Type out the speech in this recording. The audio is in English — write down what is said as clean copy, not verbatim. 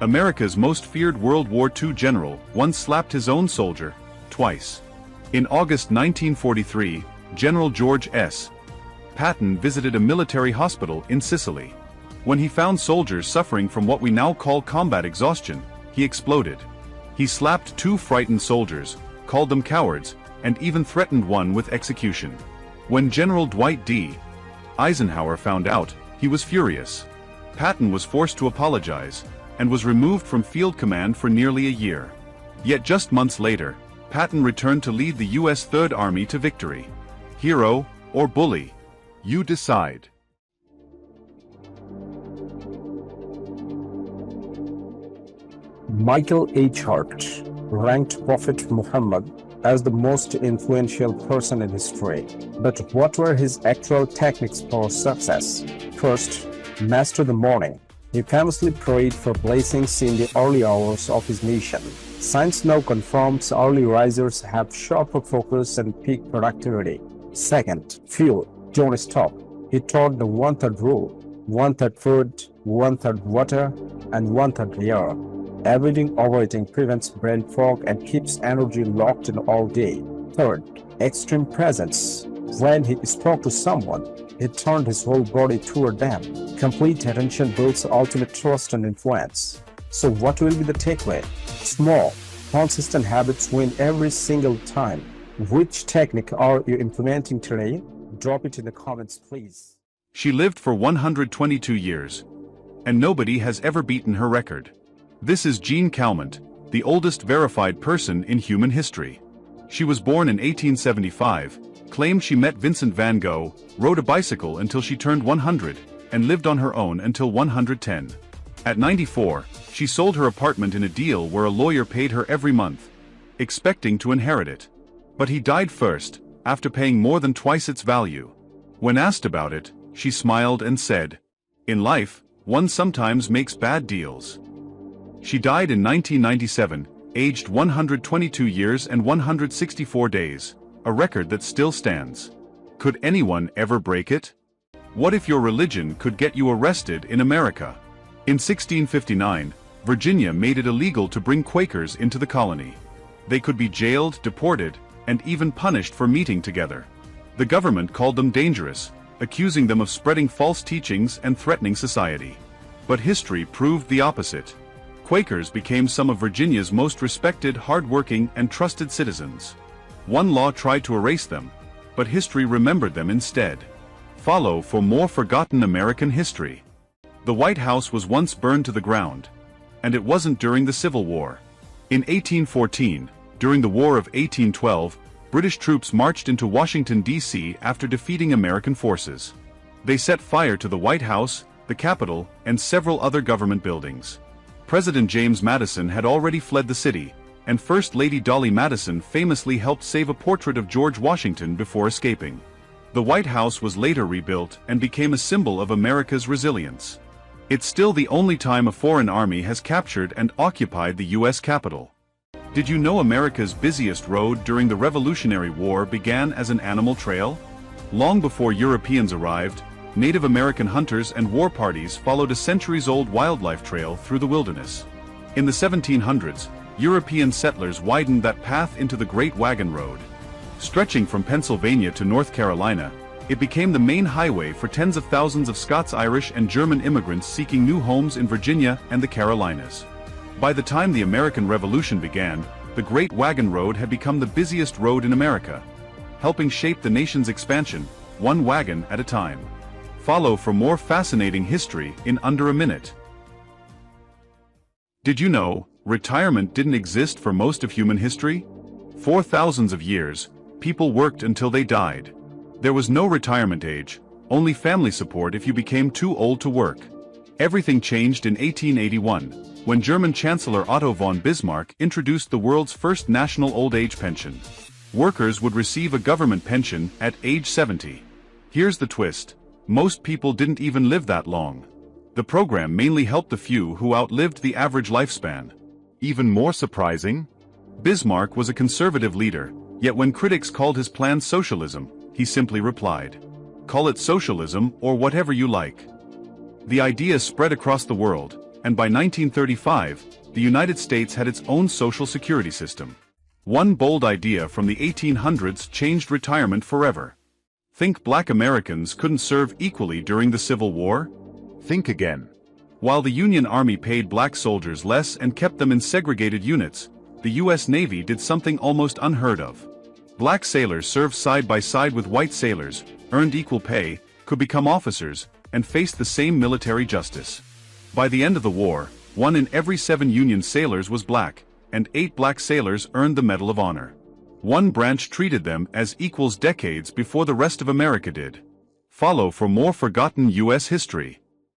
America's most feared World War II general once slapped his own soldier, twice. In August 1943, General George S. Patton visited a military hospital in Sicily. When he found soldiers suffering from what we now call combat exhaustion, he exploded. He slapped two frightened soldiers, called them cowards, and even threatened one with execution. When General Dwight D. Eisenhower found out, he was furious. Patton was forced to apologize, and was removed from field command for nearly a year. Yet just months later, Patton returned to lead the U.S. Third Army to victory. Hero or bully? You decide. Michael H. Hart ranked Prophet Muhammad as the most influential person in history. But what were his actual techniques for success? First, master the morning. He famously prayed for blessings in the early hours of his mission. Science now confirms early risers have sharper focus and peak productivity. Second, fuel. Don't stop. He taught the one-third rule: one-third food, one-third water, and one-third air. Avoiding overeating prevents brain fog and keeps energy locked in all day. Third, extreme presence. When he spoke to someone, he turned his whole body toward them. Complete attention builds ultimate trust and influence. So what will be the takeaway? Small, consistent habits win every single time. Which technique are you implementing today? Drop it in the comments, please. She lived for 122 years, and nobody has ever beaten her record. This is Jean Calment, the oldest verified person in human history. She was born in 1875, claimed she met Vincent van Gogh, rode a bicycle until she turned 100, and lived on her own until 110. At 94, she sold her apartment in a deal where a lawyer paid her every month, expecting to inherit it. But he died first, after paying more than twice its value. When asked about it, she smiled and said, "In life, one sometimes makes bad deals." She died in 1997, aged 122 years and 164 days, a record that still stands. Could anyone ever break it? What if your religion could get you arrested in America? In 1659, Virginia made it illegal to bring Quakers into the colony. They could be jailed, deported, and even punished for meeting together. The government called them dangerous, accusing them of spreading false teachings and threatening society. But history proved the opposite. Quakers became some of Virginia's most respected, hard-working, and trusted citizens. One law tried to erase them, but history remembered them instead. Follow for more forgotten American history. The White House was once burned to the ground, and it wasn't during the Civil War. In 1814, during the War of 1812, British troops marched into Washington, D.C. after defeating American forces. They set fire to the White House, the Capitol, and several other government buildings. President James Madison had already fled the city, and First Lady Dolly Madison famously helped save a portrait of George Washington before escaping. The White House was later rebuilt and became a symbol of America's resilience. It's still the only time a foreign army has captured and occupied the U.S. Capitol. Did you know America's busiest road during the Revolutionary War began as an animal trail? Long before Europeans arrived, Native American hunters and war parties followed a centuries-old wildlife trail through the wilderness. In the 1700s, European settlers widened that path into the Great Wagon Road. Stretching from Pennsylvania to North Carolina, it became the main highway for tens of thousands of Scots, Irish, and German immigrants seeking new homes in Virginia and the Carolinas. By the time the American Revolution began, the Great Wagon Road had become the busiest road in America, helping shape the nation's expansion, one wagon at a time. Follow for more fascinating history in under a minute. Did you know retirement didn't exist for most of human history? For thousands of years, people worked until they died. There was no retirement age, only family support if you became too old to work. Everything changed in 1881, when German Chancellor Otto von Bismarck introduced the world's first national old age pension. Workers would receive a government pension at age 70. Here's the twist. Most people didn't even live that long. The program mainly helped the few who outlived the average lifespan. Even more surprising? Bismarck was a conservative leader, yet when critics called his plan socialism, he simply replied, "Call it socialism or whatever you like." The idea spread across the world, and by 1935, the United States had its own social security system. One bold idea from the 1800s changed retirement forever. Think black Americans couldn't serve equally during the Civil War? Think again. While the Union Army paid black soldiers less and kept them in segregated units, the U.S. Navy did something almost unheard of. Black sailors served side by side with white sailors, earned equal pay, could become officers, and faced the same military justice. By the end of the war, 1 in every 7 Union sailors was black, and 8 black sailors earned the Medal of Honor. One branch treated them as equals decades before the rest of America did. Follow for more forgotten U.S. history.